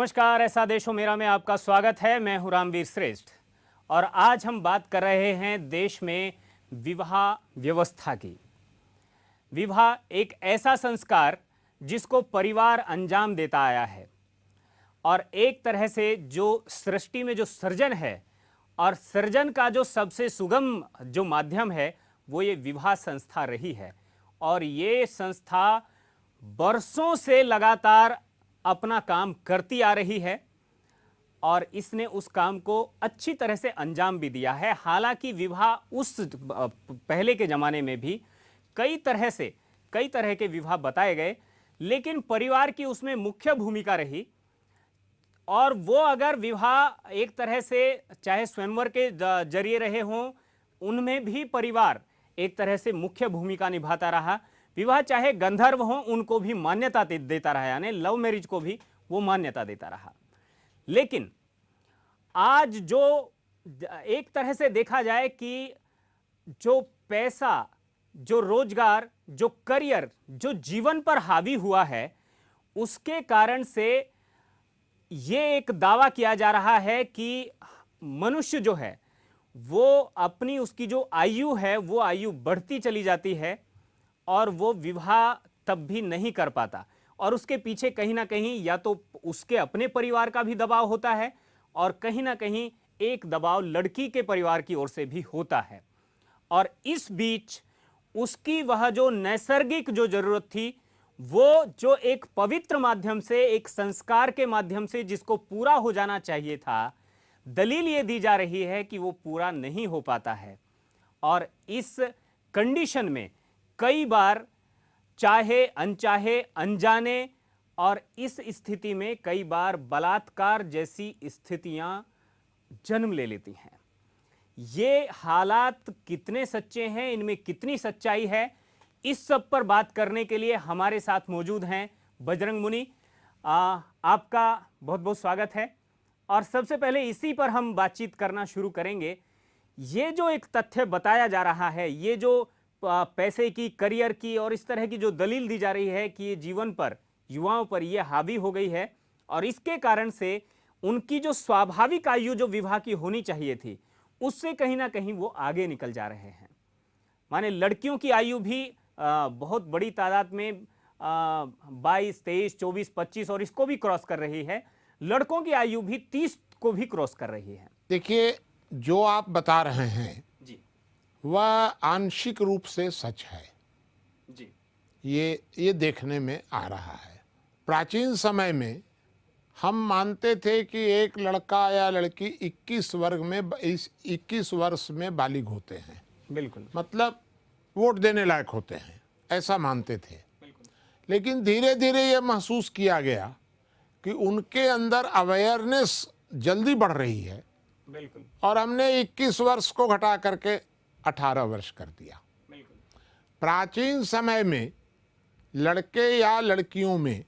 नमस्कार, ऐसा देश हो मेरा में आपका स्वागत है। मैं हूं रामवीर श्रेष्ठ और आज हम बात कर रहे हैं देश में विवाह व्यवस्था की। विवाह एक ऐसा संस्कार जिसको परिवार अंजाम देता आया है और एक तरह से जो सृष्टि में जो सृजन है और सृजन का जो सबसे सुगम जो माध्यम है वो ये विवाह संस्था रही है। और ये संस्था बरसों से लगातार अपना काम करती आ रही है और इसने उस काम को अच्छी तरह से अंजाम भी दिया है। हालांकि विवाह उस पहले के ज़माने में भी कई तरह के विवाह बताए गए, लेकिन परिवार की उसमें मुख्य भूमिका रही। और वो अगर विवाह एक तरह से चाहे स्वयंवर के जरिए रहे हों, उनमें भी परिवार एक तरह से मुख्य भूमिका निभाता रहा। विवाह चाहे गंधर्व हों, उनको भी मान्यता देता रहा, यानी लव मैरिज को भी वो मान्यता देता रहा। लेकिन आज जो एक तरह से देखा जाए कि जो पैसा, जो रोजगार, जो करियर, जो जीवन पर हावी हुआ है, उसके कारण से ये एक दावा किया जा रहा है कि मनुष्य जो है वो अपनी उसकी जो आयु है वो आयु बढ़ती चली जाती है और वो विवाह तब भी नहीं कर पाता। और उसके पीछे कहीं ना कहीं या तो उसके अपने परिवार का भी दबाव होता है और कहीं ना कहीं एक दबाव लड़की के परिवार की ओर से भी होता है। और इस बीच उसकी वह जो नैसर्गिक जो जरूरत थी, वो जो एक पवित्र माध्यम से, एक संस्कार के माध्यम से जिसको पूरा हो जाना चाहिए था, दलील ये दी जा रही है कि वो पूरा नहीं हो पाता है। और इस कंडीशन में कई बार चाहे अनचाहे, अनजाने, और इस स्थिति में कई बार बलात्कार जैसी स्थितियां जन्म ले लेती हैं। ये हालात कितने सच्चे हैं, इनमें कितनी सच्चाई है, इस सब पर बात करने के लिए हमारे साथ मौजूद हैं बजरंग मुनि। आपका बहुत बहुत स्वागत है। और सबसे पहले इसी पर हम बातचीत करना शुरू करेंगे। ये जो एक तथ्य बताया जा रहा है, ये जो पैसे की, करियर की और इस तरह की जो दलील दी जा रही है कि ये जीवन पर, युवाओं पर ये हावी हो गई है और इसके कारण से उनकी जो स्वाभाविक आयु जो विवाह की होनी चाहिए थी, उससे कहीं ना कहीं वो आगे निकल जा रहे हैं। माने लड़कियों की आयु भी बहुत बड़ी तादाद में 22, 23, 24, 25 और इसको भी क्रॉस कर रही है। लड़कों की आयु भी 30 को भी क्रॉस कर रही है। देखिए, जो आप बता रहे हैं जी वह आंशिक रूप से सच है। जी ये देखने में आ रहा है। प्राचीन समय में हम मानते थे कि एक लड़का या लड़की 21 वर्ष में बालिग होते हैं, बिल्कुल, मतलब वोट देने लायक होते हैं, ऐसा मानते थे। बिल्कुल, लेकिन धीरे धीरे ये महसूस किया गया कि उनके अंदर अवेयरनेस जल्दी बढ़ रही है, बिल्कुल, और हमने 21 वर्ष को घटा करके 18 वर्ष कर दिया। बिल्कुल, प्राचीन समय में लड़के या लड़कियों में,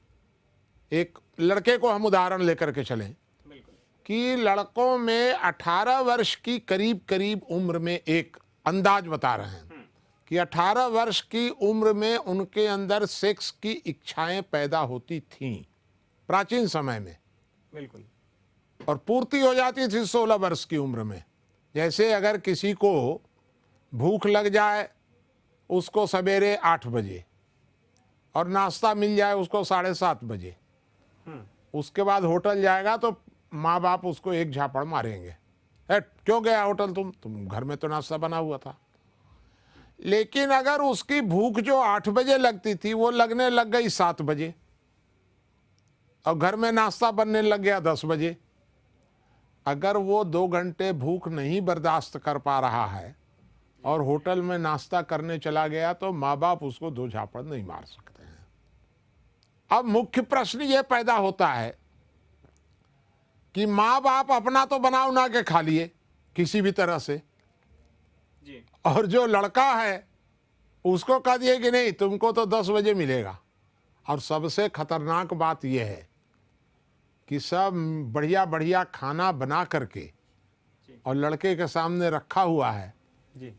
एक लड़के को हम उदाहरण लेकर के चलें बिल्कुल, कि लड़कों में 18 वर्ष की करीब करीब उम्र में, एक अंदाज बता रहे हैं कि 18 वर्ष की उम्र में उनके अंदर सेक्स की इच्छाएं पैदा होती थीं प्राचीन समय में, बिल्कुल, और पूर्ति हो जाती थी 16 वर्ष की उम्र में। जैसे अगर किसी को भूख लग जाए उसको सवेरे 8 बजे और नाश्ता मिल जाए उसको 7:30 बजे, उसके बाद होटल जाएगा तो माँ बाप उसको एक झापड़ मारेंगे, क्यों गया होटल, तुम घर में तो नाश्ता बना हुआ था। लेकिन अगर उसकी भूख जो 8 बजे लगती थी वो लगने लग गई 7 बजे और घर में नाश्ता बनने लग गया 10 बजे, अगर वो 2 घंटे भूख नहीं बर्दाश्त कर पा रहा है और होटल में नाश्ता करने चला गया तो माँ बाप उसको 2 झापड़ नहीं मार सकते हैं। अब मुख्य प्रश्न ये पैदा होता है कि माँ बाप अपना तो बना उना के खा लिए किसी भी तरह से, जी, और जो लड़का है उसको कह दिए कि नहीं, तुमको तो 10 बजे मिलेगा। और सबसे खतरनाक बात यह है कि सब बढ़िया बढ़िया खाना बना करके और लड़के के सामने रखा हुआ है जी,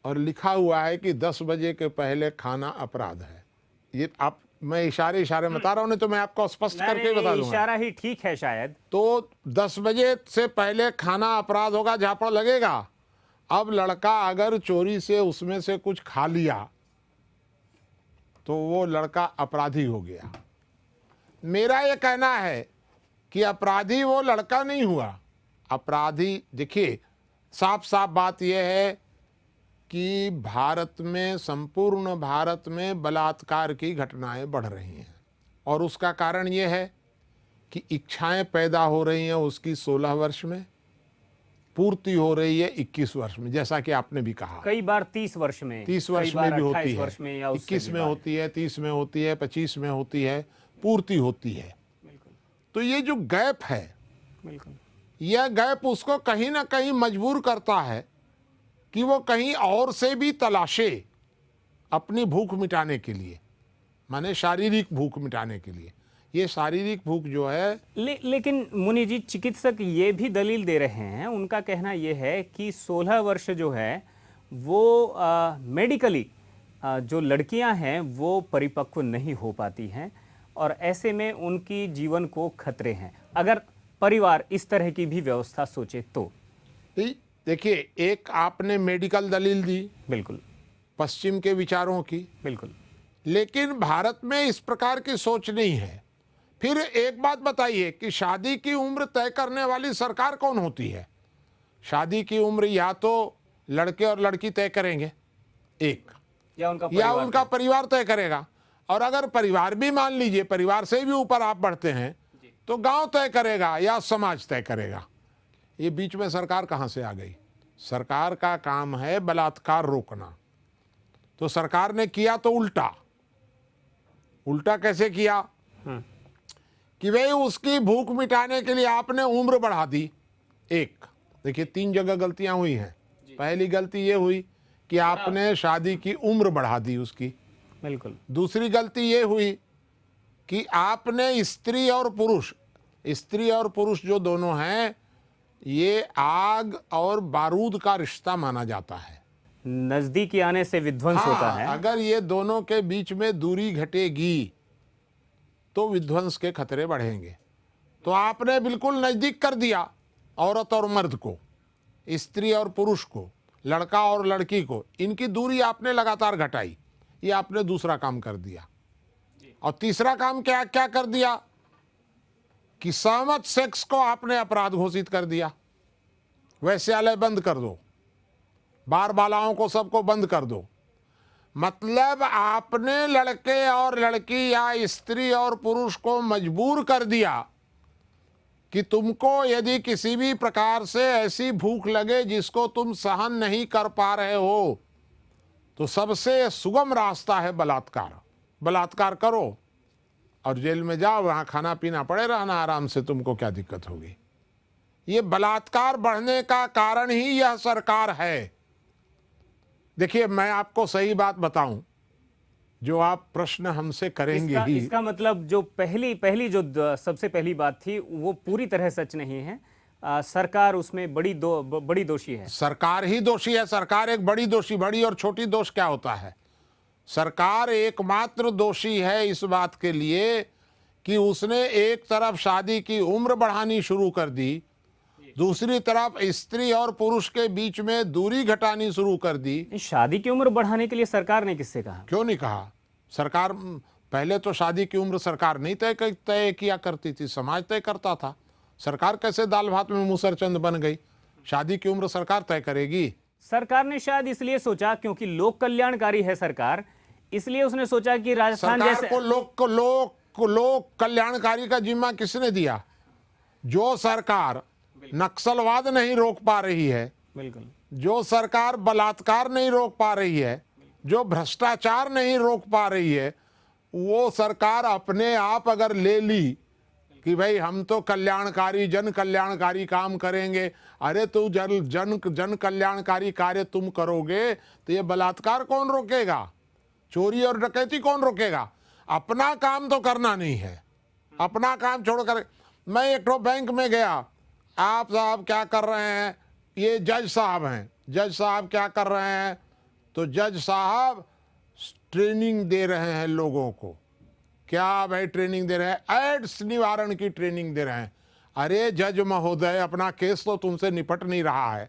और लिखा हुआ है कि 10 बजे के पहले खाना अपराध है। ये आप मैं इशारे इशारे में बता रहा हूँ, नहीं तो मैं आपको स्पष्ट करके बता दूंगा। इशारा ही ठीक है शायद। तो 10 बजे से पहले खाना अपराध होगा, झापड़ लगेगा। अब लड़का अगर चोरी से उसमें से कुछ खा लिया तो वो लड़का अपराधी हो गया। मेरा ये कहना है कि अपराधी वो लड़का नहीं हुआ। अपराधी, देखिए साफ साफ बात यह है कि भारत में, संपूर्ण भारत में बलात्कार की घटनाएं बढ़ रही हैं, और उसका कारण ये है कि इच्छाएं पैदा हो रही हैं उसकी 16 वर्ष में, पूर्ति हो रही है 21 वर्ष में, जैसा कि आपने भी कहा। कई बार 30 वर्ष में, 30 वर्ष में भी होती है, वर्ष में या 21 में होती है, 30 में होती है, 25 में होती है, पूर्ति होती है। तो ये जो गैप है, बिल्कुल, यह गैप उसको कहीं ना कहीं मजबूर करता है कि वो कहीं और से भी तलाशे अपनी भूख मिटाने के लिए, माने शारीरिक भूख मिटाने के लिए। ये शारीरिक भूख जो है लेकिन मुनि जी, चिकित्सक ये भी दलील दे रहे हैं, उनका कहना ये है कि 16 वर्ष जो है वो मेडिकली जो लड़कियां हैं वो परिपक्व नहीं हो पाती हैं, और ऐसे में उनकी जीवन को खतरे हैं, अगर परिवार इस तरह की भी व्यवस्था सोचे तो। देखिए, एक आपने मेडिकल दलील दी, बिल्कुल, पश्चिम के विचारों की, बिल्कुल, लेकिन भारत में इस प्रकार की सोच नहीं है। फिर एक बात बताइए कि शादी की उम्र तय करने वाली सरकार कौन होती है? शादी की उम्र या तो लड़के और लड़की तय करेंगे, एक, या उनका परिवार तय करेगा। और अगर परिवार भी, मान लीजिए परिवार से भी ऊपर आप बढ़ते हैं, तो गांव तय करेगा या समाज तय करेगा। ये बीच में सरकार कहां से आ गई? सरकार का काम है बलात्कार रोकना। तो सरकार ने किया तो उल्टा। उल्टा कैसे किया? कि भाई उसकी भूख मिटाने के लिए आपने उम्र बढ़ा दी। एक, देखिए 3 जगह गलतियां हुई हैं। पहली गलती ये हुई कि आपने शादी की उम्र बढ़ा दी उसकी। बिल्कुल। दूसरी गलती ये हुई कि आपने स्त्री और पुरुष जो दोनों हैं, ये आग और बारूद का रिश्ता माना जाता है। नजदीकी आने से विध्वंस होता है। अगर ये दोनों के बीच में दूरी घटेगी तो विध्वंस के खतरे बढ़ेंगे। तो आपने बिल्कुल नजदीक कर दिया औरत और मर्द को, स्त्री और पुरुष को, लड़का और लड़की को, इनकी दूरी आपने लगातार घटाई। ये आपने दूसरा काम कर दिया। और तीसरा काम क्या क्या कर दिया कि सहमत सेक्स को आपने अपराध घोषित कर दिया। वैश्यालय बंद कर दो, बार बालाओं को सबको बंद कर दो। मतलब आपने लड़के और लड़की या स्त्री और पुरुष को मजबूर कर दिया कि तुमको यदि किसी भी प्रकार से ऐसी भूख लगे जिसको तुम सहन नहीं कर पा रहे हो, तो सबसे सुगम रास्ता है बलात्कार। बलात्कार करो और जेल में जाओ, वहाँ खाना पीना पड़े रहना आराम से, तुमको क्या दिक्कत होगी। ये बलात्कार बढ़ने का कारण ही यह सरकार है। देखिए, मैं आपको सही बात बताऊं, जो आप प्रश्न हमसे करेंगे ही, इसका मतलब जो पहली जो सबसे पहली बात थी वो पूरी तरह सच नहीं है। सरकार उसमें बड़ी दोषी है। सरकार ही दोषी है। सरकार एक बड़ी दोषी, बड़ी और छोटी दोष क्या होता है? सरकार एकमात्र दोषी है इस बात के लिए कि उसने एक तरफ शादी की उम्र बढ़ानी शुरू कर दी, दूसरी तरफ स्त्री और पुरुष के बीच में दूरी घटानी शुरू कर दी। शादी की उम्र बढ़ाने के लिए सरकार ने किससे कहा? क्यों नहीं कहा? सरकार पहले तो शादी की उम्र सरकार नहीं तय किया करती थी, समाज तय करता था। सरकार कैसे दाल भात में मुसरचंद बन गई? शादी की उम्र सरकार तय करेगी। सरकार ने शायद इसलिए सोचा, क्योंकि लोक कल्याणकारी है सरकार, इसलिए उसने सोचा कि राजस्थान जैसे लोक कल्याणकारी का जिम्मा किसने दिया? जो सरकार नक्सलवाद नहीं रोक पा रही है, बिल्कुल, जो सरकार बलात्कार नहीं रोक पा रही है, जो भ्रष्टाचार नहीं रोक पा रही है, वो सरकार अपने आप अगर ले ली कि भाई हम तो कल्याणकारी, जन कल्याणकारी काम करेंगे, अरे तो जन कल्याणकारी कार्य तुम करोगे तो ये बलात्कार कौन रोकेगा? चोरी और डकैती कौन रोकेगा? अपना काम तो करना नहीं है। अपना काम छोड़कर, मैं एक बैंक में गया, आप साहब क्या कर रहे हैं? ये जज साहब हैं। जज साहब क्या कर रहे हैं? तो जज साहब ट्रेनिंग दे रहे हैं लोगों को क्या भाई ट्रेनिंग दे रहे हैं? एड्स निवारण की ट्रेनिंग दे रहे हैं। अरे जज महोदय, अपना केस तो तुमसे निपट नहीं रहा है।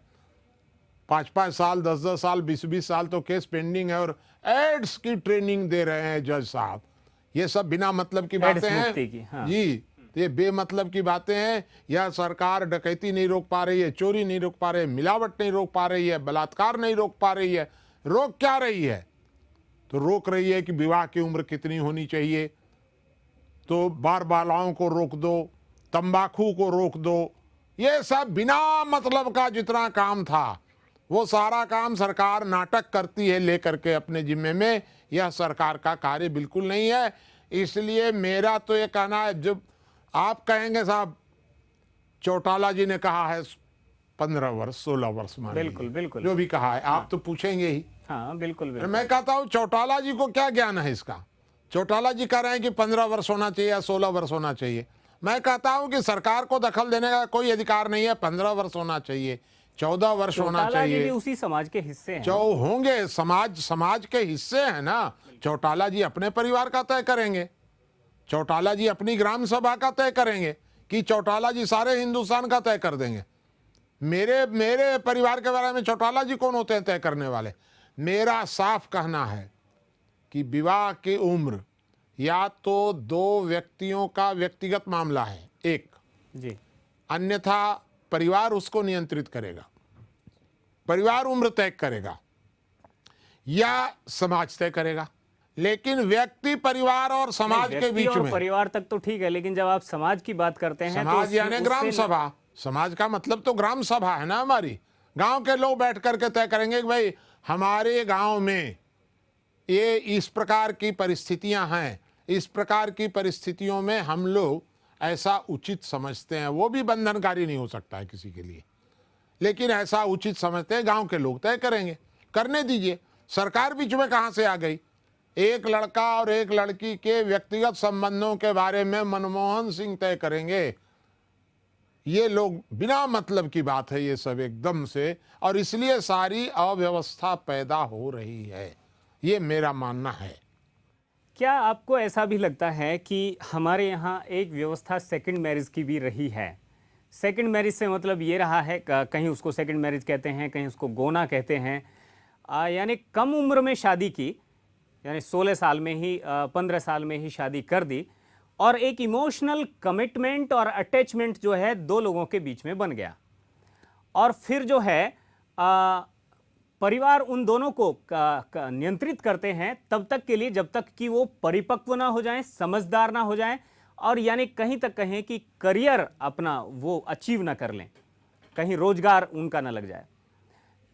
5-5 साल, 10-10 साल, 20-20 साल तो केस पेंडिंग है, और एड्स की ट्रेनिंग दे रहे हैं जज साहब। ये सब बिना मतलब की बातें हैं की, हाँ। जी, ये बेमतलब की बातें हैं। यह सरकार डकैती नहीं रोक पा रही है, चोरी नहीं रोक पा रही है, मिलावट नहीं रोक पा रही है, बलात्कार नहीं रोक पा रही है। रोक क्या रही है? तो रोक रही है कि विवाह की उम्र कितनी होनी चाहिए, तो बार बालाओं को रोक दो, तंबाकू को रोक दो। ये सब बिना मतलब का जितना काम था, वो सारा काम सरकार नाटक करती है लेकर के अपने जिम्मे में। यह सरकार का कार्य बिल्कुल नहीं है। इसलिए मेरा तो ये कहना है, जब आप कहेंगे साहब चौटाला जी ने कहा है 15 वर्ष 16 वर्ष, मान बिल्कुल लीजिए, बिल्कुल, जो भी कहा है, आप तो पूछेंगे ही। हाँ बिल्कुल बिल्कुल। मैं कहता हूँ चौटाला जी को क्या ज्ञान है इसका? चौटाला जी कह रहे हैं कि 15 वर्ष होना चाहिए या 16 वर्ष होना चाहिए। मैं कहता हूं कि सरकार को दखल देने का कोई अधिकार नहीं है। 15 वर्ष होना चाहिए, 14 वर्ष होना चौटाला जी भी चाहिए। उसी समाज के हिस्से हैं। जो होंगे समाज के हिस्से हैं ना। चौटाला जी अपने परिवार का तय करेंगे, चौटाला जी अपनी ग्राम सभा का तय करेंगे, कि चौटाला जी सारे हिंदुस्तान का तय कर देंगे? मेरे परिवार के बारे में चौटाला जी कौन होते हैं तय करने वाले? मेरा साफ कहना है कि विवाह की उम्र या तो दो व्यक्तियों का व्यक्तिगत मामला है, एक जी, अन्यथा परिवार उसको नियंत्रित करेगा, परिवार उम्र तय करेगा या समाज तय करेगा। लेकिन व्यक्ति, परिवार और समाज के बीच में, परिवार तक तो ठीक है, लेकिन जब आप समाज की बात करते हैं समाज तो यानी ग्राम सभा, समाज का मतलब तो ग्राम सभा है ना। हमारी गांव के लोग बैठ करके तय करेंगे कि भाई हमारे गांव में ये इस प्रकार की परिस्थितियां हैं, इस प्रकार की परिस्थितियों में हम लोग ऐसा उचित समझते हैं। वो भी बंधनकारी नहीं हो सकता है किसी के लिए, लेकिन ऐसा उचित समझते हैं, गांव के लोग तय करेंगे, करने दीजिए। सरकार बीच में कहां से आ गई? एक लड़का और एक लड़की के व्यक्तिगत संबंधों के बारे में मनमोहन सिंह तय करेंगे। ये लोग बिना मतलब की बात है ये सब एकदम से, और इसलिए सारी अव्यवस्था पैदा हो रही है, ये मेरा मानना है। क्या आपको ऐसा भी लगता है कि हमारे यहाँ एक व्यवस्था सेकंड मैरिज की भी रही है? सेकंड मैरिज से मतलब ये रहा है, कहीं उसको सेकंड मैरिज कहते हैं, कहीं उसको गोना कहते हैं, यानी कम उम्र में शादी की, यानी 16 साल में ही 15 साल में ही शादी कर दी, और एक इमोशनल कमिटमेंट और अटैचमेंट जो है दो लोगों के बीच में बन गया, और फिर जो है परिवार उन दोनों को नियंत्रित करते हैं तब तक के लिए जब तक कि वो परिपक्व ना हो जाएं, समझदार ना हो जाएं, और यानी कहीं तक कहें कि करियर अपना वो अचीव ना कर लें, कहीं रोजगार उनका ना लग जाए।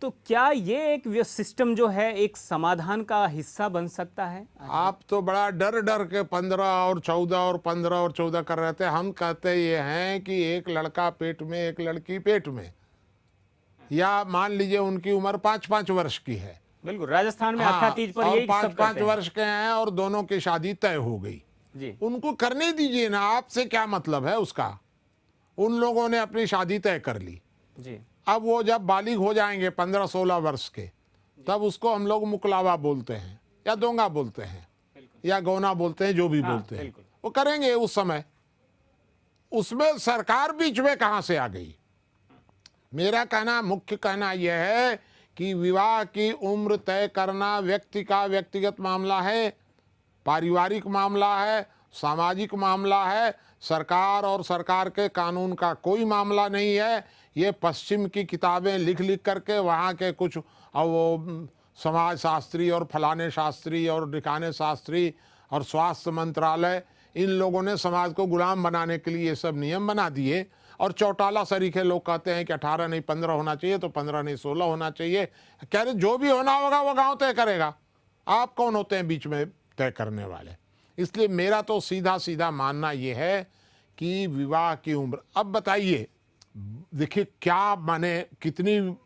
तो क्या ये एक सिस्टम जो है एक समाधान का हिस्सा बन सकता है? आप तो बड़ा डर डर के 15 और 14 और 15 और 14 कर रहे थे। हम कहते ये हैं कि एक लड़का पेट में, एक लड़की पेट में, या मान लीजिए उनकी उम्र 5-5 वर्ष की है। बिल्कुल, राजस्थान में हाँ, अखा तीज पर और यही सब 5-5 करते हैं। वर्ष के हैं और दोनों की शादी तय हो गई जी, उनको करने दीजिए ना, आपसे क्या मतलब है उसका? उन लोगों ने अपनी शादी तय कर ली। जी, अब वो जब बालिग हो जाएंगे 15-16 वर्ष के, तब उसको हम लोग मुकलावा बोलते हैं, या दोंगा बोलते हैं, या गौना बोलते हैं, जो भी बोलते हैं, वो करेंगे उस समय। उसमें सरकार बीच में कहां से आ गई? मेरा कहना, मुख्य कहना यह है कि विवाह की उम्र तय करना व्यक्ति का व्यक्तिगत मामला है, पारिवारिक मामला है, सामाजिक मामला है। सरकार और सरकार के कानून का कोई मामला नहीं है। ये पश्चिम की किताबें लिख लिख करके वहाँ के कुछ वो समाज शास्त्री और फलाने शास्त्री और ढिकाने शास्त्री और स्वास्थ्य मंत्रालय, इन लोगों ने समाज को गुलाम बनाने के लिए ये सब नियम बना दिए। और चौटाला सरीखे लोग कहते हैं कि 18 नहीं 15 होना चाहिए, तो 15 नहीं 16 होना चाहिए। कह रहे जो भी होना होगा वो गांव तय करेगा, आप कौन होते हैं बीच में तय करने वाले? इसलिए मेरा तो सीधा सीधा मानना ये है कि विवाह की उम्र, अब बताइए, देखिए क्या माने, कितनी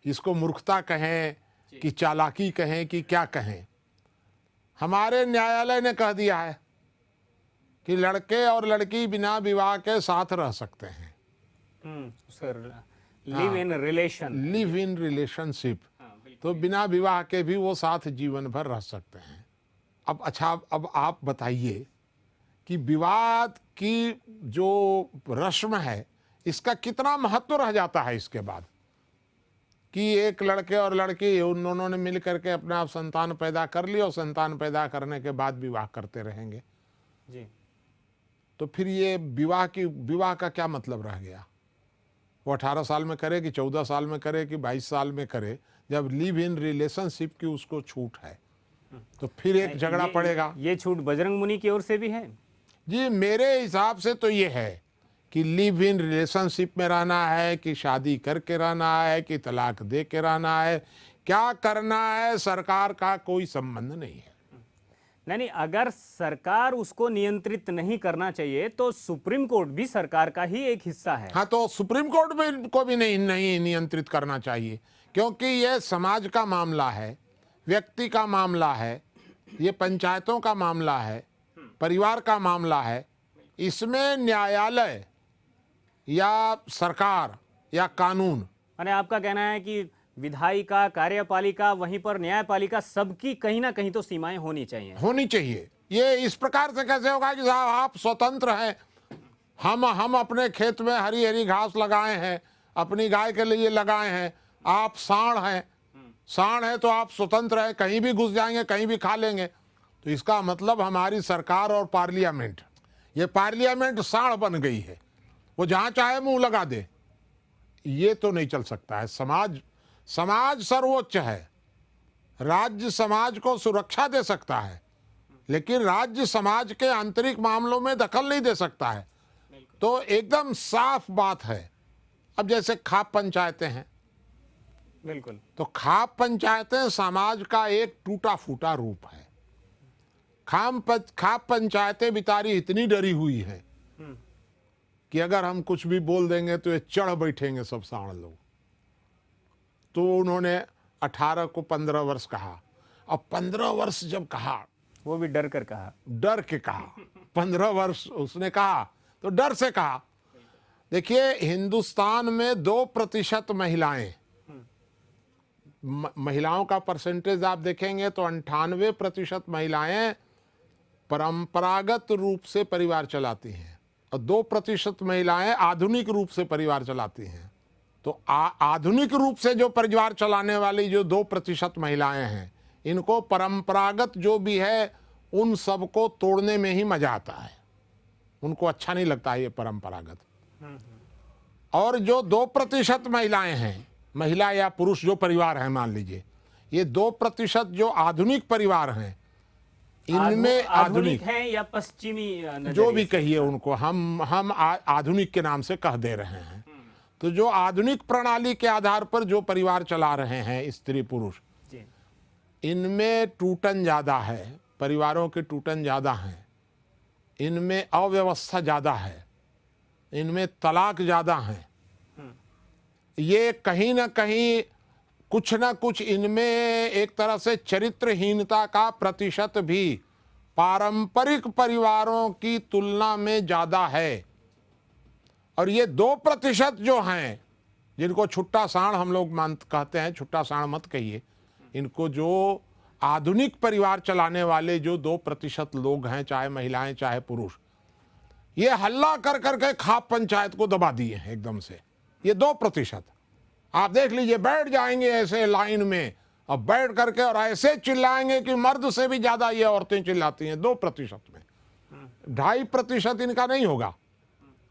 इसको मूर्खता कहें कि चालाकी कहें कि क्या कहें। हमारे न्यायालय ने कह दिया है कि लड़के और लड़की बिना विवाह के साथ रह सकते हैं, sir, live in relation, live in relationship, तो बिना विवाह के भी वो साथ जीवन भर रह सकते हैं। अब अच्छा, अब आप बताइए कि विवाद की जो रस्म है इसका कितना महत्व रह जाता है इसके बाद, कि एक लड़के और लड़की उन्होंने ने मिल करके अपने आप संतान पैदा कर ली और संतान पैदा करने के बाद विवाह करते रहेंगे। जी। तो फिर ये विवाह का क्या मतलब रह गया? वो 18 साल में करे कि 14 साल में करे कि 22 साल में करे, जब लिव इन रिलेशनशिप की उसको छूट है तो फिर एक झगड़ा पड़ेगा। ये छूट बजरंग मुनि की ओर से भी है? जी, मेरे हिसाब से तो ये है कि लिव इन रिलेशनशिप में रहना है कि शादी करके रहना है कि तलाक दे के रहना है, क्या करना है सरकार का कोई संबंध नहीं है। नहीं, अगर सरकार उसको नियंत्रित नहीं करना चाहिए तो सुप्रीम कोर्ट भी सरकार का ही एक हिस्सा है। हाँ, तो सुप्रीम कोर्ट को भी नहीं नियंत्रित करना चाहिए, क्योंकि यह समाज का मामला है, व्यक्ति का मामला है, ये पंचायतों का मामला है, परिवार का मामला है। इसमें न्यायालय या सरकार या कानून, माने आपका कहना है कि विधायिका, कार्यपालिका, वहीं पर न्यायपालिका, सबकी कहीं ना कहीं तो सीमाएं होनी चाहिए। ये इस प्रकार से कैसे होगा कि साहब आप स्वतंत्र हैं, हम अपने खेत में हरी हरी घास लगाए हैं, अपनी गाय के लिए लगाए हैं, आप सांड है तो आप स्वतंत्र है, कहीं भी घुस जाएंगे, कहीं भी खा लेंगे। तो इसका मतलब हमारी सरकार और पार्लियामेंट, ये पार्लियामेंट सांड बन गई है, वो जहां चाहे मुंह लगा दे। ये तो नहीं चल सकता है। समाज सर्वोच्च है, राज्य समाज को सुरक्षा दे सकता है, लेकिन राज्य समाज के आंतरिक मामलों में दखल नहीं दे सकता है। तो एकदम साफ बात है। अब जैसे खाप पंचायतें हैं, बिल्कुल, तो खाप पंचायतें समाज का एक टूटा फूटा रूप है। खाप पंचायतें बिचारी इतनी डरी हुई हैं कि अगर हम कुछ भी बोल देंगे तो ये चढ़ बैठेंगे सब सांड लोग। तो उन्होंने 18 को 15 वर्ष कहा। अब 15 वर्ष जब कहा, वो भी डर के कहा 15 वर्ष उसने कहा तो डर से कहा। देखिए, हिंदुस्तान में 2% महिलाओं का परसेंटेज आप देखेंगे तो 98% महिलाएं परंपरागत रूप से परिवार चलाती हैं और 2% महिलाएं आधुनिक रूप से परिवार चलाती हैं। तो आधुनिक रूप से जो परिवार चलाने वाली जो 2% महिलाएं हैं, इनको परंपरागत जो भी है उन सबको तोड़ने में ही मजा आता है, उनको अच्छा नहीं लगता है ये परंपरागत। और जो 2% महिलाएं हैं, महिला या पुरुष जो परिवार है, मान लीजिए ये 2% जो आधुनिक परिवार हैं, इनमें आधुनिक है या पश्चिमी जो भी कहिए उनको हम आधुनिक के नाम से कह दे रहे हैं। तो जो आधुनिक प्रणाली के आधार पर जो परिवार चला रहे हैं स्त्री पुरुष, इनमें टूटन ज़्यादा है, परिवारों के टूटन ज़्यादा हैं, इनमें अव्यवस्था ज़्यादा है, इनमें तलाक ज़्यादा हैं। ये कहीं ना कहीं कुछ ना कुछ इनमें एक तरह से चरित्रहीनता का प्रतिशत भी पारंपरिक परिवारों की तुलना में ज़्यादा है। और ये 2% जो हैं, जिनको छुट्टा सांड हम लोग कहते हैं, छुट्टा सांड मत कहिए, इनको जो आधुनिक परिवार चलाने वाले जो 2% लोग हैं, चाहे महिलाएं चाहे पुरुष, ये हल्ला कर करके खाप पंचायत को दबा दिए हैं एकदम से। ये 2% आप देख लीजिए, बैठ जाएंगे ऐसे लाइन में और बैठ करके और ऐसे चिल्लाएंगे कि मर्द से भी ज्यादा ये औरतें चिल्लाती हैं 2% में। 2.5% इनका नहीं होगा।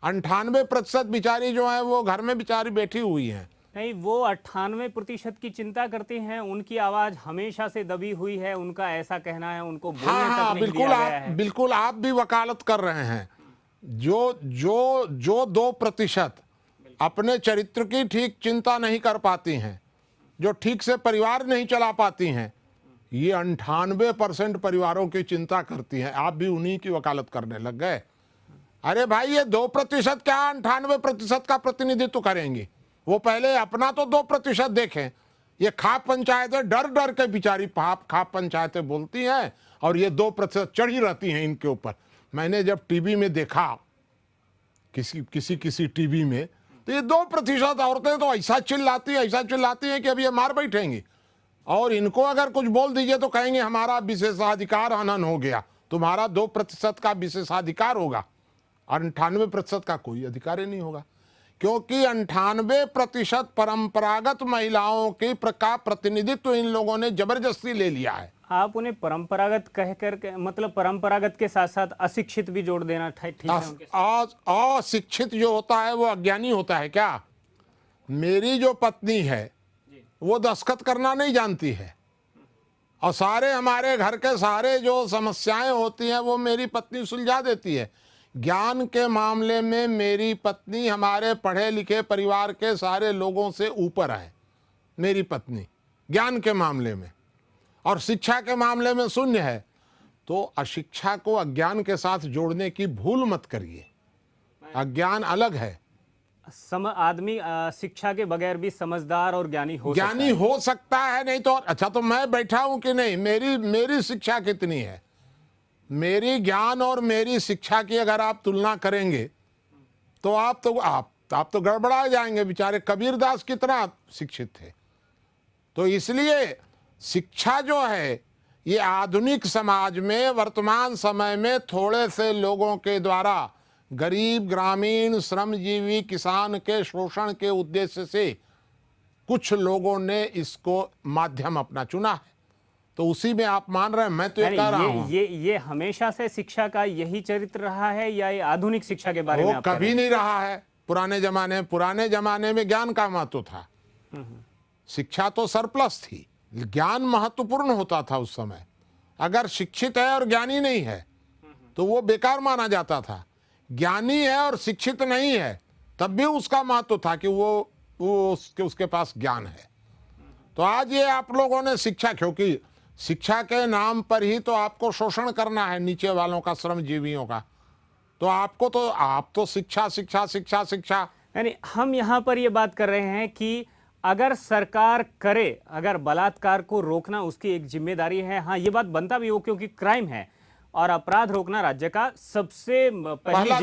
98% बिचारी जो है वो घर में बिचारी बैठी हुई हैं। नहीं, वो 98% की चिंता करती हैं, उनकी आवाज हमेशा से दबी हुई है, उनका ऐसा कहना है, उनको बोलने तक नहीं दिया गया है। बिल्कुल आप भी वकालत कर रहे हैं। जो 2% अपने चरित्र की ठीक चिंता नहीं कर पाती हैं, जो ठीक से परिवार नहीं चला पाती हैं, ये 98% परिवारों की चिंता करती हैं। आप भी उन्हीं की वकालत करने लग गए। अरे भाई, ये 2% क्या 98% का प्रतिनिधित्व करेंगी? वो पहले अपना तो 2% देखें। ये खाप पंचायतें डर डर के बिचारी खाप पंचायतें बोलती हैं और ये 2% चढ़ी रहती हैं इनके ऊपर। मैंने जब टीवी में देखा, किसी टीवी में, तो ये 2% औरतें तो ऐसा चिल्लाती हैं कि अब ये मार बैठेंगी। और इनको अगर कुछ बोल दीजिए तो कहेंगे हमारा विशेषाधिकार हनन हो गया, तुम्हारा 2% का विशेषाधिकार होगा और 98% का कोई अधिकार ही नहीं होगा, क्योंकि 98% परंपरागत महिलाओं की का प्रतिनिधित्व इन लोगों ने जबरदस्ती ले लिया है। आप उन्हें परंपरागत कहकर मतलब परंपरागत के साथ साथ अशिक्षित भी जोड़ देना ठीक है उनके साथ। अशिक्षित जो होता है वो अज्ञानी होता है क्या? मेरी जो पत्नी है वो दस्तखत करना नहीं जानती है, और सारे हमारे घर के सारे जो समस्याएं होती हैं वो मेरी पत्नी सुलझा देती है। ज्ञान के मामले में मेरी पत्नी हमारे पढ़े लिखे परिवार के सारे लोगों से ऊपर है, मेरी पत्नी ज्ञान के मामले में, और शिक्षा के मामले में शून्य है। तो अशिक्षा को अज्ञान के साथ जोड़ने की भूल मत करिए। अज्ञान अलग है। आदमी शिक्षा के बगैर भी समझदार और ज्ञानी हो सकता है। नहीं तो अच्छा, तो मैं बैठा हूं कि नहीं, मेरी शिक्षा कितनी है? मेरी ज्ञान और मेरी शिक्षा की अगर आप तुलना करेंगे तो आप तो गड़बड़ा जाएंगे। बेचारे कबीरदास कितना शिक्षित थे। तो इसलिए शिक्षा जो है ये आधुनिक समाज में वर्तमान समय में थोड़े से लोगों के द्वारा गरीब ग्रामीण श्रमजीवी किसान के शोषण के उद्देश्य से कुछ लोगों ने इसको माध्यम अपना चुना है। तो उसी में आप मान रहे हैं? मैं तो ये कह रहा हूं ये हमेशा से शिक्षा का यही चरित्र रहा है या ये आधुनिक शिक्षा के बारे में आप कभी नहीं रहा है। पुराने जमाने में ज्ञान का महत्व था, शिक्षा तो सरप्लस थी, ज्ञान महत्वपूर्ण होता था उस समय। अगर शिक्षित है और ज्ञानी नहीं है तो वो बेकार माना जाता था। ज्ञानी है और शिक्षित नहीं है तब भी उसका महत्व था कि वो उसके पास ज्ञान है। तो आज ये आप लोगों ने शिक्षा, क्योंकि शिक्षा के नाम पर ही तो आपको शोषण करना है नीचे वालों का, श्रमजीवियों का। तो आप तो शिक्षा। यानी हम यहाँ पर ये बात कर रहे हैं कि अगर सरकार करे, अगर बलात्कार को रोकना उसकी एक जिम्मेदारी है। हाँ, ये बात बनता भी हो क्योंकि क्राइम है और अपराध रोकना राज्य का सबसे पहला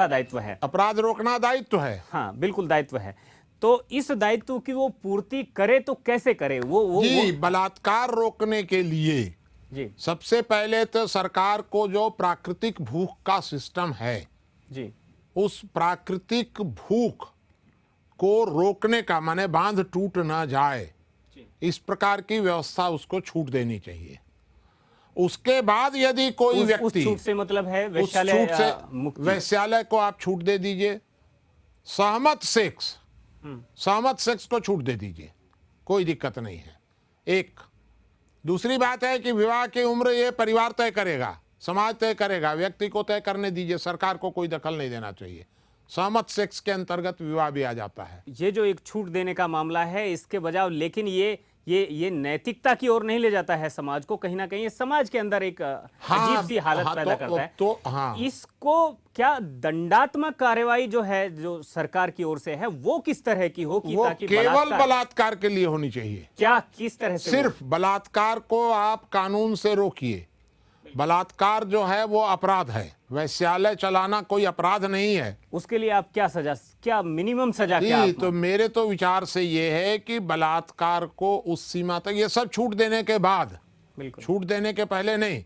दायित्व है। अपराध रोकना दायित्व है। हाँ, बिल्कुल दायित्व है। तो इस दायित्व की वो पूर्ति करे तो कैसे करे? वो बलात्कार रोकने के लिए जी सबसे पहले तो सरकार को जो प्राकृतिक भूख का सिस्टम है जी, उस प्राकृतिक भूख को रोकने का, माने बांध टूट ना जाए, इस प्रकार की व्यवस्था उसको छूट देनी चाहिए। उसके बाद यदि कोई व्यक्ति, उस छूट से मतलब है वैश्यालय को आप छूट दे दीजिए, सहमत सेक्स को छूट दे दीजिए, कोई दिक्कत नहीं है। एक दूसरी बात है कि विवाह की उम्र ये परिवार तय करेगा, समाज तय करेगा, व्यक्ति को तय करने दीजिए, सरकार को कोई दखल नहीं देना चाहिए। सहमत सेक्स के अंतर्गत विवाह भी आ जाता है। ये जो एक छूट देने का मामला है इसके बजाय, लेकिन ये नैतिकता की ओर नहीं ले जाता है समाज को, कहीं ना कहीं ये समाज के अंदर एक अजीब सी हालत पैदा करता है। इसको क्या दंडात्मक कार्रवाई जो है, जो सरकार की ओर से है, वो किस तरह की हो कि ताकि केवल बलात्कार के लिए होनी चाहिए? क्या किस तरह से? सिर्फ बलात्कार को आप कानून से रोकिए। बलात्कार जो है वो अपराध है, वैश्यालय चलाना कोई अपराध नहीं है। उसके लिए आप क्या मिनिमम सजा क्या? तो मेरे तो विचार से ये है कि बलात्कार को उस सीमा तक, ये सब छूट देने के बाद, छूट देने के पहले नहीं,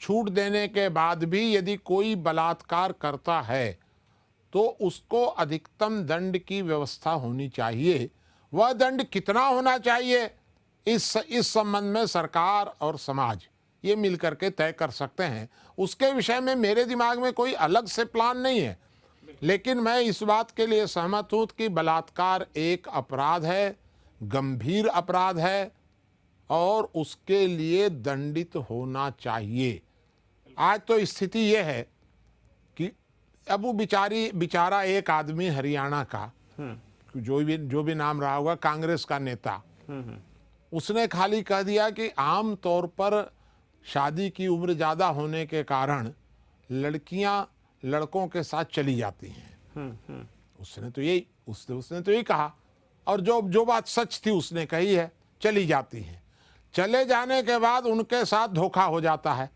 छूट देने के बाद भी यदि कोई बलात्कार करता है तो उसको अधिकतम दंड की व्यवस्था होनी चाहिए। वह दंड कितना होना चाहिए इस संबंध में सरकार और समाज ये मिलकर के तय कर सकते हैं। उसके विषय में मेरे दिमाग में कोई अलग से प्लान नहीं है, लेकिन मैं इस बात के लिए सहमत हूं कि बलात्कार एक अपराध है, गंभीर अपराध है और उसके लिए दंडित होना चाहिए। आज तो स्थिति यह है कि अब वो बेचारा एक आदमी हरियाणा का, जो भी नाम रहा होगा, कांग्रेस का नेता, उसने खाली कह दिया कि आम तौर पर शादी की उम्र ज़्यादा होने के कारण लड़कियां लड़कों के साथ चली जाती हैं। उसने तो यही कहा, और जो बात सच थी उसने कही है, चली जाती हैं। चले जाने के बाद उनके साथ धोखा हो जाता है।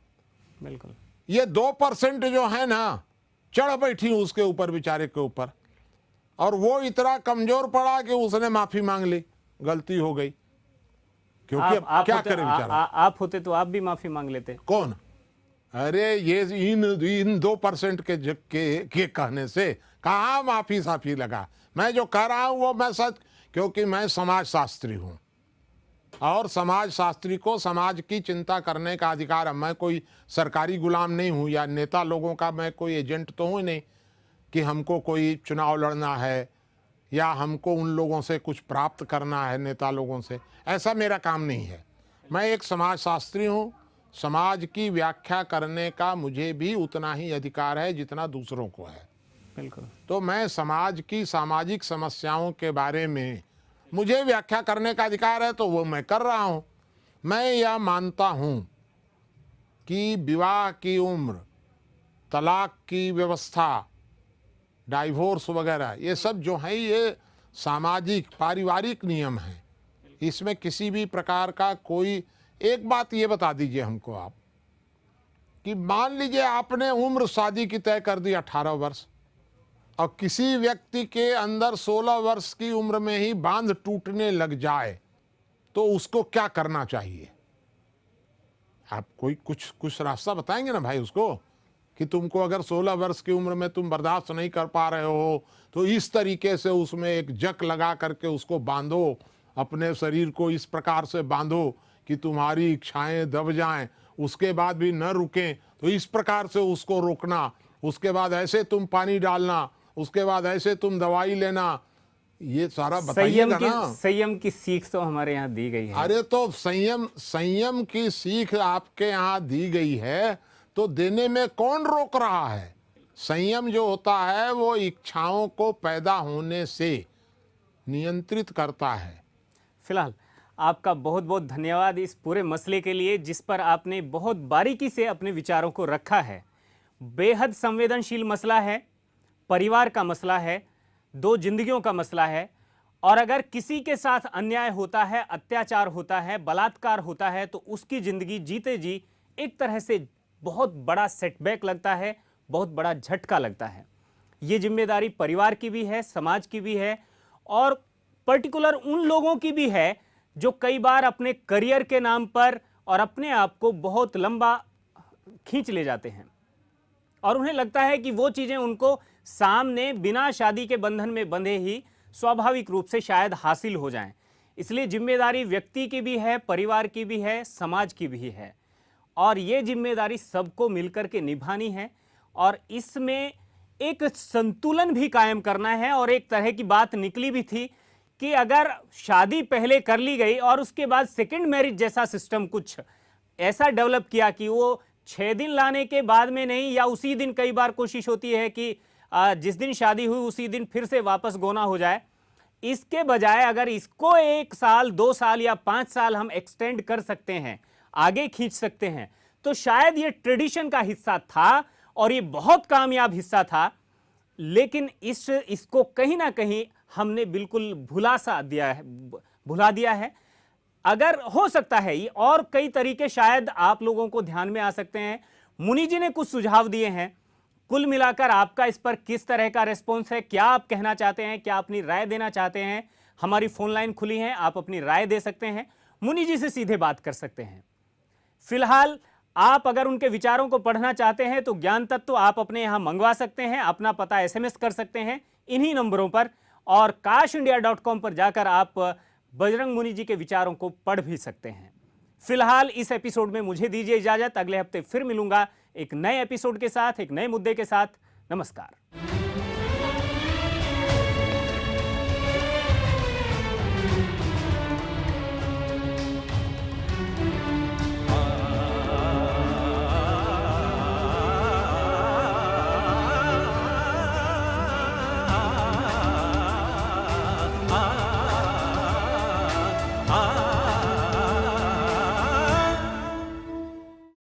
बिल्कुल। ये 2% जो है ना, चढ़ बैठी उसके ऊपर, बेचारे के ऊपर, और वो इतना कमजोर पड़ा कि उसने माफी मांग ली, गलती हो गई। क्योंकि अब क्या करें बेचारा। आप होते तो आप भी माफी मांग लेते। कौन? अरे ये इन 2% के कहने से कहाँ माफी साफी लगा। मैं जो कह रहा हूँ वो मैं सच, क्योंकि मैं समाज शास्त्री हूँ और समाज शास्त्री को समाज की चिंता करने का अधिकार है। मैं कोई सरकारी गुलाम नहीं हूँ या नेता लोगों का मैं कोई एजेंट तो हूँ नहीं कि हमको कोई चुनाव लड़ना है या हमको उन लोगों से कुछ प्राप्त करना है, नेता लोगों से। ऐसा मेरा काम नहीं है। मैं एक समाज शास्त्री हूँ। समाज की व्याख्या करने का मुझे भी उतना ही अधिकार है जितना दूसरों को है। बिल्कुल। तो मैं समाज की सामाजिक समस्याओं के बारे में मुझे व्याख्या करने का अधिकार है, तो वो मैं कर रहा हूँ। मैं यह मानता हूँ कि विवाह की उम्र, तलाक की व्यवस्था, डाइवोर्स वगैरह ये सब जो है ये सामाजिक पारिवारिक नियम हैं। इसमें किसी भी प्रकार का कोई, एक बात ये बता दीजिए हमको आप कि मान लीजिए आपने उम्र शादी की तय कर दी 18 वर्ष और किसी व्यक्ति के अंदर 16 वर्ष की उम्र में ही बांध टूटने लग जाए तो उसको क्या करना चाहिए? आप कोई कुछ रास्ता बताएंगे ना भाई उसको कि तुमको अगर 16 वर्ष की उम्र में तुम बर्दाश्त नहीं कर पा रहे हो तो इस तरीके से उसमें एक जक लगा करके उसको बांधो, अपने शरीर को इस प्रकार से बांधो कि तुम्हारी इच्छाएं दब जाएं, उसके बाद भी न रुकें, तो इस प्रकार से उसको रोकना, उसके बाद ऐसे तुम पानी डालना, उसके बाद ऐसे तुम दवाई लेना, ये सारा बताइएगा ना। संयम की सीख तो हमारे यहाँ दी गई है। अरे तो संयम की सीख आपके यहाँ दी गई है तो देने में कौन रोक रहा है? संयम जो होता है वो इच्छाओं को पैदा होने से नियंत्रित करता है। फिलहाल आपका बहुत बहुत धन्यवाद इस पूरे मसले के लिए, जिस पर आपने बहुत बारीकी से अपने विचारों को रखा है। बेहद संवेदनशील मसला है, परिवार का मसला है, दो जिंदगियों का मसला है, और अगर किसी के साथ अन्याय होता है, अत्याचार होता है, बलात्कार होता है, तो उसकी जिंदगी जीते जी एक तरह से बहुत बड़ा सेटबैक लगता है, बहुत बड़ा झटका लगता है। ये जिम्मेदारी परिवार की भी है, समाज की भी है, और पर्टिकुलर उन लोगों की भी है जो कई बार अपने करियर के नाम पर और अपने आप को बहुत लंबा खींच ले जाते हैं और उन्हें लगता है कि वो चीजें उनको सामने बिना शादी के बंधन में बंधे ही स्वाभाविक रूप से शायद हासिल हो जाएं। इसलिए जिम्मेदारी व्यक्ति की भी है, परिवार की भी है, समाज की भी है, और ये जिम्मेदारी सबको मिलकर के निभानी है और इसमें एक संतुलन भी कायम करना है। और एक तरह की बात निकली भी थी कि अगर शादी पहले कर ली गई और उसके बाद सेकंड मैरिज जैसा सिस्टम कुछ ऐसा डेवलप किया कि वो 6 दिन लाने के बाद में नहीं, या उसी दिन, कई बार कोशिश होती है कि जिस दिन शादी हुई उसी दिन फिर से वापस गोना हो जाए, इसके बजाय अगर इसको 1 साल, 2 साल या 5 साल हम एक्सटेंड कर सकते हैं, आगे खींच सकते हैं, तो शायद ये ट्रेडिशन का हिस्सा था और ये बहुत कामयाब हिस्सा था। लेकिन इसको कहीं ना कहीं हमने बिल्कुल भुला दिया है। अगर हो सकता है ये और कई तरीके शायद आप लोगों को ध्यान में आ सकते हैं। मुनि जी ने कुछ सुझाव दिए हैं। कुल मिलाकर आपका इस पर किस तरह का रेस्पॉन्स है? क्या आप कहना चाहते हैं? क्या अपनी राय देना चाहते हैं? हमारी फोन लाइन खुली है, आप अपनी राय दे सकते हैं, मुनि जी से सीधे बात कर सकते हैं। फिलहाल आप अगर उनके विचारों को पढ़ना चाहते हैं तो ज्ञान तत्व आप अपने यहां मंगवा सकते हैं, अपना पता SMS कर सकते हैं इन्हीं नंबरों पर, और kashindia.com पर जाकर आप बजरंग मुनि जी के विचारों को पढ़ भी सकते हैं। फिलहाल इस एपिसोड में मुझे दीजिए इजाजत। अगले हफ्ते फिर मिलूंगा एक नए एपिसोड के साथ, एक नए मुद्दे के साथ। नमस्कार।